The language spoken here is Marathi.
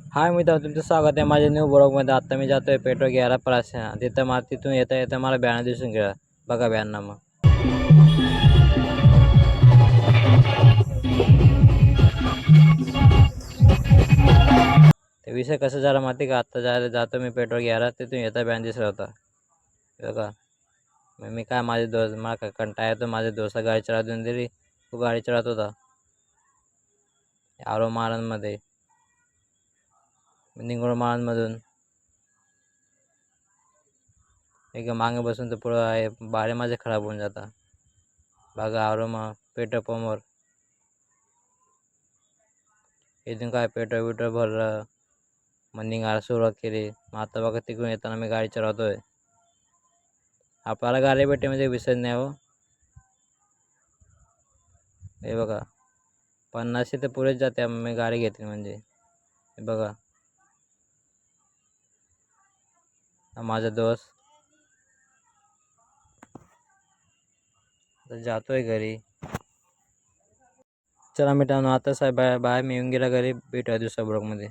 हाय मित्रांनो, तुमचं स्वागत आहे माझ्या न्यू ब्लॉगमध्ये. आत्ता मी जातोय पेट्रोल घ्यायला प्राशन. तिथून येता येता मला बॅनर दिसून गेला. बघा बॅनर मग. ते विषय कसं झाला माहिती का? आत्ता जातो मी पेट्रोल घ्यायला, तिथून येता बॅनर दिसला होता. बघा मग मी काय माझे दोस्त मला काय कंटाळा येतो. माझे दोस्त गाडी चढा देऊन दिली. तो गाडी चढत होता आरो महाराजमध्ये, निंगोळ महाराजमधून. एक मागे बसून तर पुढं आहे, बारे माझे खराब होऊन जातात. बघा आरो मग पेट्रोल पंपवर इथून काय पेट्रोल भरलं, मग निघायला सुरुवात केली. मग आता बघा तिकडून येताना मी गाडी चढवतोय. आपल्याला गाडी भेटते म्हणजे विसर नाही हो. हे बघा 50 तर पुढेच जाते मी गाडी घेतली म्हणजे. हे बघा हा माझा दोस्त आता जातोय घरी. चला मित्रांनो, आता साहेब बाय मी येऊन गेला घरी. भेटूया दुसऱ्या ब्लॉगमध्ये.